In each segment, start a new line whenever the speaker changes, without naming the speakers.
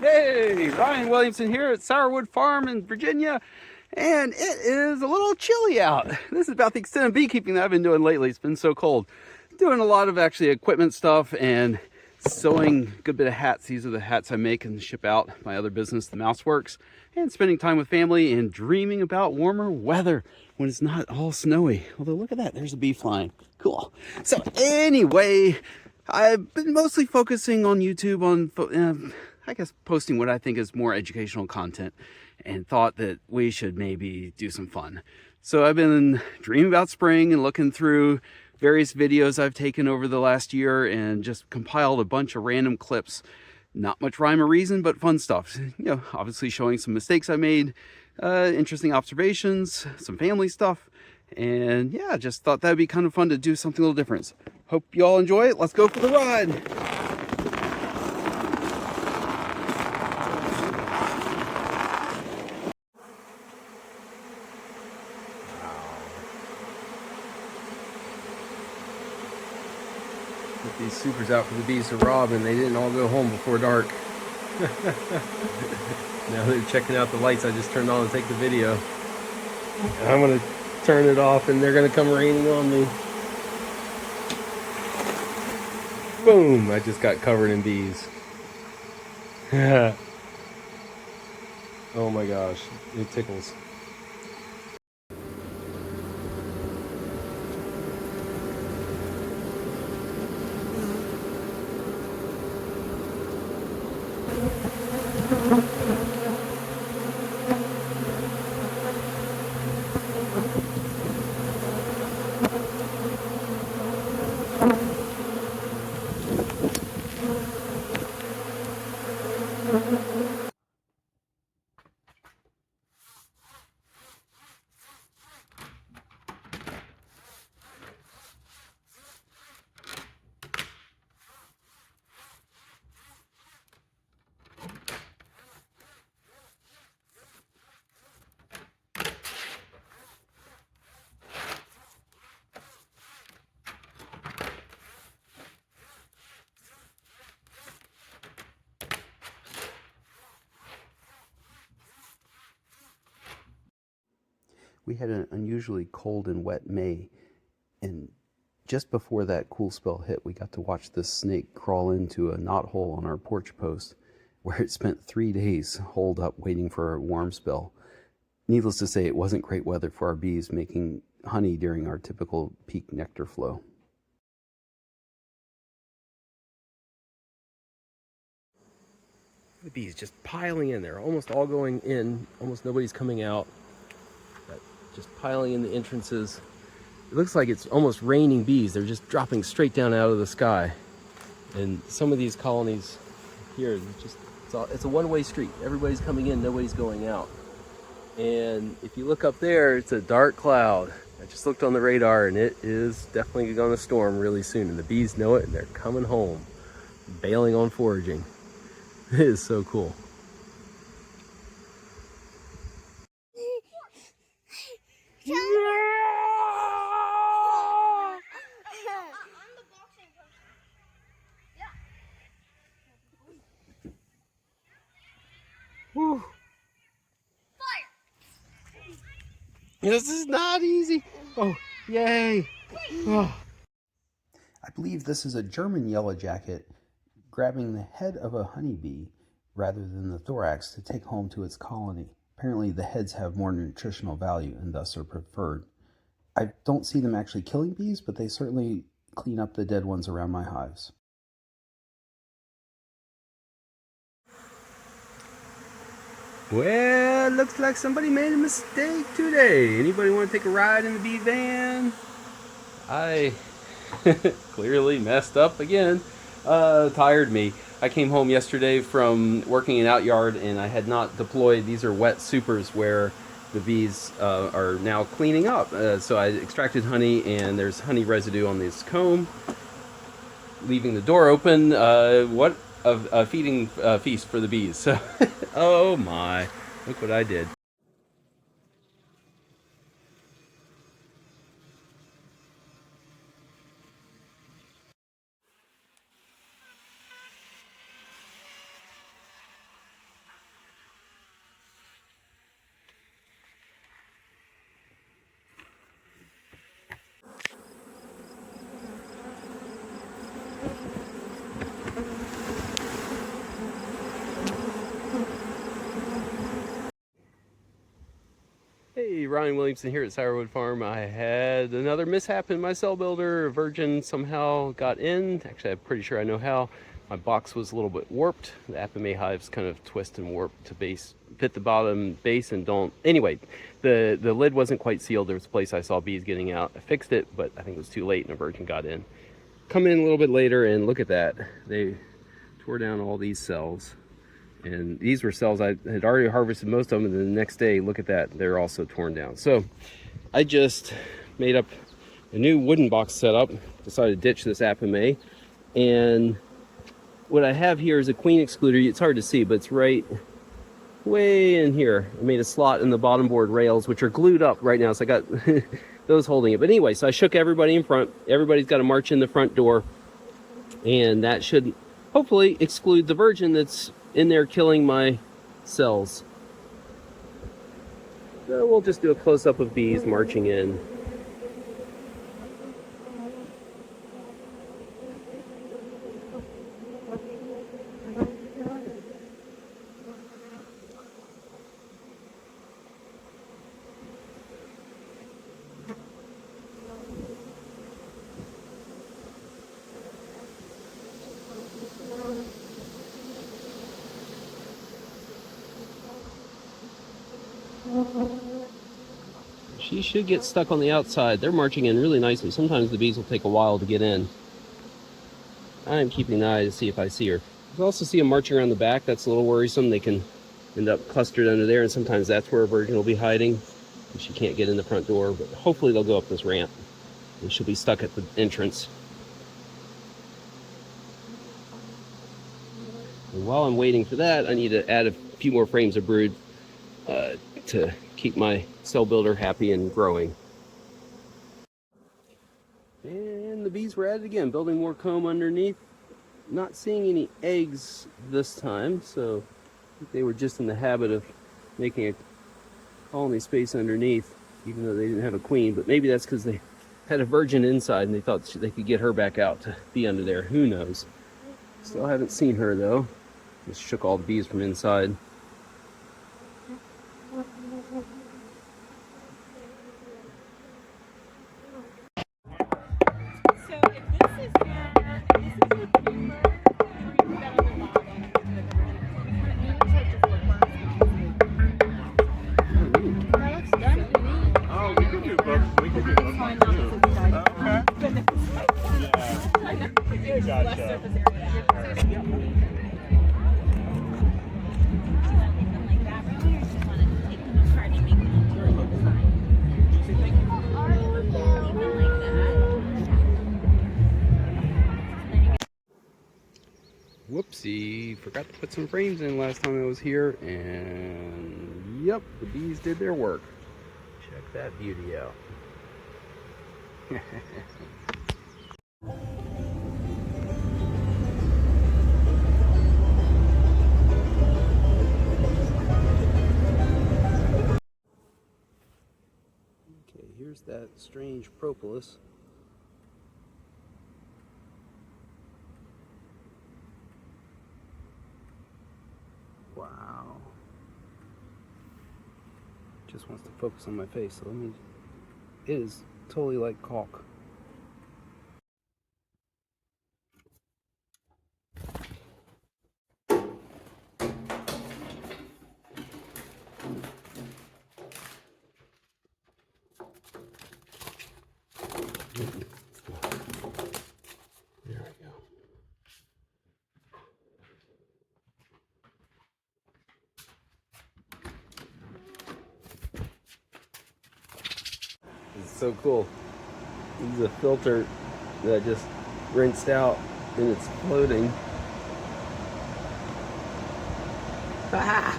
Hey, Ryan Williamson here at Sourwood Farm in Virginia, and it is a little chilly out. This is about the extent of beekeeping that I've been doing lately. It's been so cold. Doing a lot of actually equipment stuff and sewing a good bit of hats. These are the hats I make and ship out my other business, the Mouseworks, and spending time with family and dreaming about warmer weather when it's not all snowy. Although look at that, there's a bee flying. Cool. So anyway, I've been mostly focusing on YouTube on I guess posting what I think is more educational content, and thought that we should maybe do some fun. So I've been dreaming about spring and looking through various videos I've taken over the last year and just compiled a bunch of random clips. Not much rhyme or reason, but fun stuff. Obviously showing some mistakes I made, interesting observations, some family stuff. And yeah, just thought that'd be kind of fun to do something a little different. Hope you all enjoy it. Let's go for the ride.
Put these supers out for the bees to rob, and they didn't all go home before dark. Now they're checking out the lights I just turned on to take the video. And I'm going to turn it off, and they're going to come raining on me. Boom! I just got covered in bees. Oh my gosh, it tickles.
We had an unusually cold and wet May, and just before that cool spell hit, we got to watch this snake crawl into a knothole on our porch post, where it spent 3 days holed up waiting for a warm spell. Needless to say, it wasn't great weather for our bees making honey during our typical peak nectar flow.
The bees just piling in there, almost all going in, almost nobody's coming out. Just piling in the entrances. It looks like it's almost raining bees. They're just dropping straight down out of the sky. And some of these colonies here, it's a one-way street. Everybody's coming in, nobody's going out. And if you look up there, it's a dark cloud. I just looked on the radar, and it is definitely going to storm really soon. And the bees know it, and they're coming home, bailing on foraging. It is so cool. Whew. This is not easy. Oh, yay. Oh.
I believe this is a German yellow jacket grabbing the head of a honeybee rather than the thorax to take home to its colony. Apparently the heads have more nutritional value and thus are preferred. I don't see them actually killing bees, but they certainly clean up the dead ones around my hives.
Well, looks like somebody made a mistake today. Anybody want to take a ride in the bee van? I clearly messed up again. Tired me. I came home yesterday from working in Outyard, and I had not deployed. These are wet supers where the bees are now cleaning up. So I extracted honey, and there's honey residue on this comb. Leaving the door open. What a feeding feast for the bees. So, oh my, look what I did. Ryan Williamson here at Sourwood Farm. I had another mishap in my cell builder. A virgin somehow got in. Actually, I'm pretty sure I know how. My box was a little bit warped. The Apame hives kind of twist and warp to fit the bottom base and don't. Anyway, the lid wasn't quite sealed. There was a place I saw bees getting out. I fixed it, but I think it was too late and a virgin got in. Come in a little bit later and look at that. They tore down all these cells. And these were cells I had already harvested most of them, and then the next day, look at that, they're also torn down. So I just made up a new wooden box setup, decided to ditch this Apame, and what I have here is a queen excluder. It's hard to see, but it's right way in here. I made a slot in the bottom board rails, which are glued up right now, so I got those holding it. But anyway, so I shook everybody in front. Everybody's got to march in the front door, and that should hopefully exclude the virgin that's in there killing my cells. So we'll just do a close-up of bees marching in. She should get stuck on the outside. They're marching in really nicely. Sometimes the bees will take a while to get in. I'm keeping an eye to see if I see her. You can also see them marching around the back. That's a little worrisome. They can end up clustered under there, and sometimes that's where a virgin will be hiding. And she can't get in the front door, but hopefully they'll go up this ramp, and she'll be stuck at the entrance. And while I'm waiting for that, I need to add a few more frames of brood to keep my cell builder happy and growing. And the bees were at it again, building more comb underneath. Not seeing any eggs this time, so I think they were just in the habit of making a colony space underneath, even though they didn't have a queen. But maybe that's because they had a virgin inside and they thought they could get her back out to be under there. Who knows? Still haven't seen her though. Just shook all the bees from inside. Whoopsie, forgot to put some frames in last time I was here, and yep, the bees did their work. Check that beauty out. Okay, here's that strange propolis. Wow. Just wants to focus on my face, so it is totally like caulk. There we go. It's so cool. This is a filter that I just rinsed out and it's floating. Ah!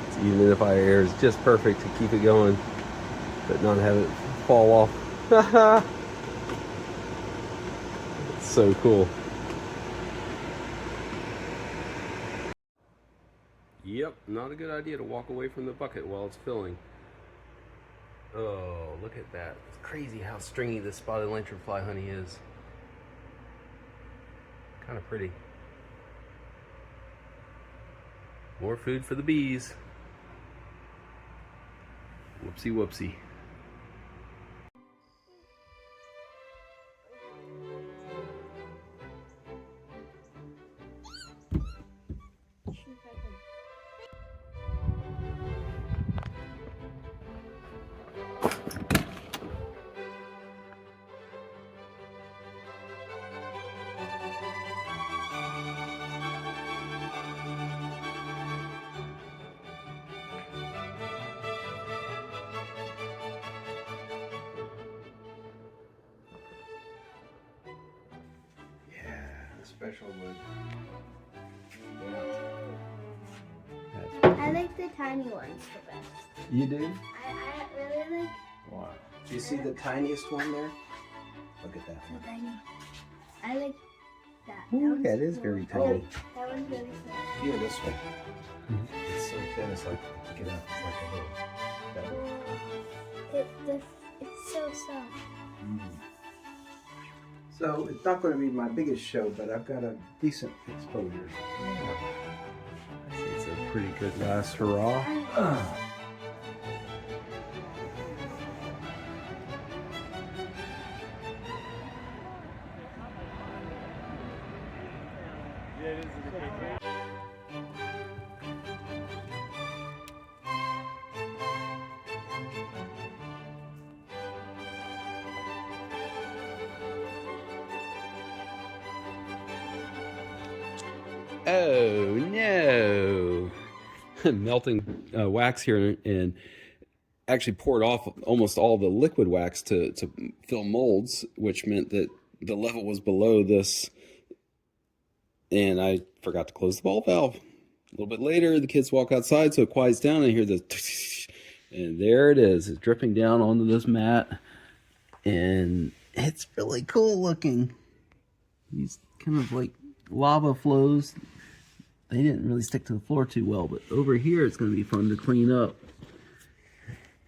It's humidifier air is just perfect to keep it going, but not have it fall off. It's so cool. Yep, not a good idea to walk away from the bucket while it's filling. Oh, look at that. It's crazy how stringy this spotted lanternfly honey is. Kind of pretty. More food for the bees. Whoopsie whoopsie. Special wood.
I like the tiny ones the best.
You do?
I really like
Wow. Do you see the tiniest one there? Look at that
the
one.
tiny. I like that.
Ooh,
that
that is very tiny.
That one's really small.
Feel this one. It's so thin, it's like, pick it up, it's like a little feather.
It's so soft.
So it's not going to be my biggest show, but I've got a decent exposure.
Yeah. I think it's a pretty good last hurrah. Oh no! Melting wax here and actually poured off almost all the liquid wax to fill molds, which meant that the level was below this. And I forgot to close the ball valve. A little bit later, the kids walk outside, so it quiets down, and I hear the and there it is. It's dripping down onto this mat, and it's really cool looking. These kind of like lava flows. They didn't really stick to the floor too well, but over here it's going to be fun to clean up.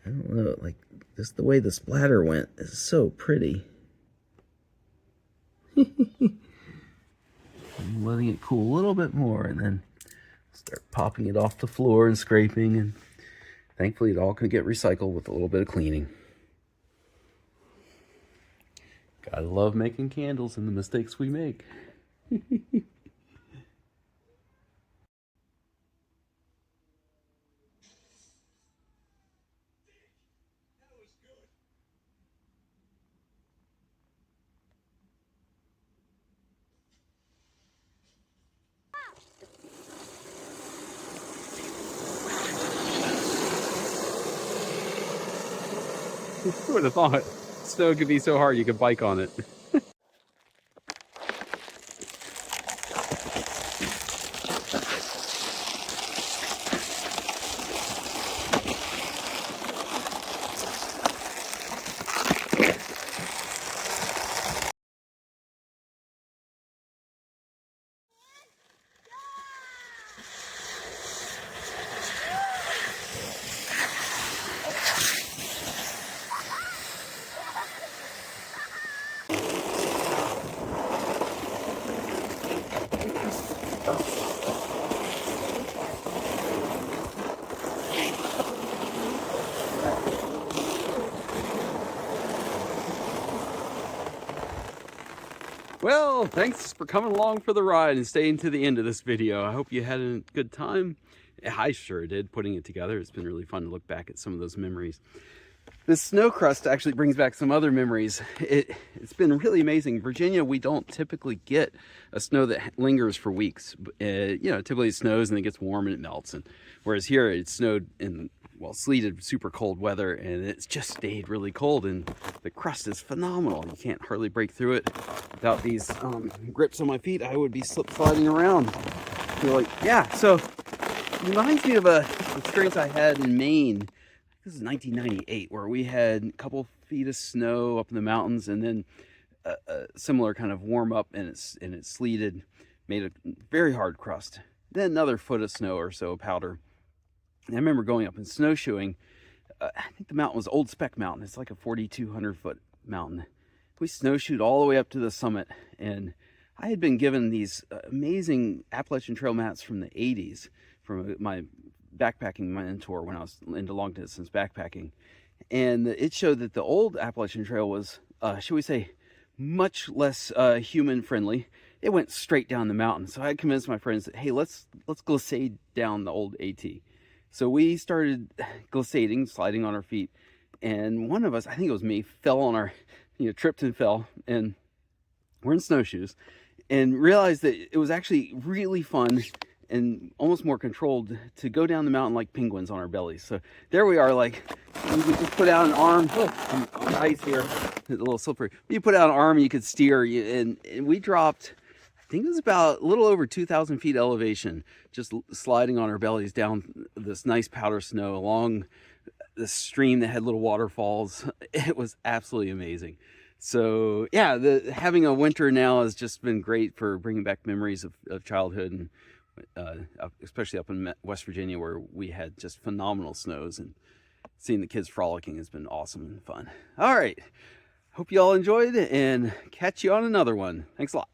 I don't know, like just the way the splatter went is so pretty. I'm letting it cool a little bit more, and then start popping it off the floor and scraping, and thankfully it all can get recycled with a little bit of cleaning. Gotta love making candles and the mistakes we make. Who would have thought snow could be so hard you could bike on it? Well, thanks for coming along for the ride and staying to the end of this video. I hope you had a good time. I sure did putting it together. It's been really fun to look back at some of those memories. This snow crust actually brings back some other memories. It's been really amazing. Virginia, we don't typically get a snow that lingers for weeks. You know, typically it snows and it gets warm and it melts. And whereas here it snowed in, well, sleeted, super cold weather, and it's just stayed really cold. And the crust is phenomenal. You can't hardly break through it. Without these grips on my feet, I would be slip sliding around. So like, yeah, so it reminds me of a experience I had in Maine. This is 1998, where we had a couple feet of snow up in the mountains, and then a similar kind of warm up, and it sleeted, made a very hard crust. Then another foot of snow or so, powder. And I remember going up and snowshoeing. I think the mountain was Old Speck Mountain. It's like a 4,200 foot mountain. We snowshoed all the way up to the summit, and I had been given these amazing Appalachian Trail mats from the 80s from my
backpacking mentor when I was into long distance backpacking. And it showed that the old Appalachian Trail was, should we say, much less human friendly. It went straight down the mountain. So I convinced my friends that, hey, let's glissade down the old AT. So we started glissading, sliding on our feet. And one of us, I think it was me, fell on our, tripped and fell. And we're in snowshoes. And realized that it was actually really fun and almost more controlled to go down the mountain like penguins on our bellies. So there we are, like, you could just put out an arm. Oh, on the ice here, it's a little slippery. You put out an arm and you could steer. And we dropped, I think it was about a little over 2,000 feet elevation, just sliding on our bellies down this nice powder snow along the stream that had little waterfalls. It was absolutely amazing. So yeah, having a winter now has just been great for bringing back memories of childhood, and especially up in West Virginia where we had just phenomenal snows, and seeing the kids frolicking has been awesome and fun. All right, hope you all enjoyed, and catch you on another one. Thanks a lot.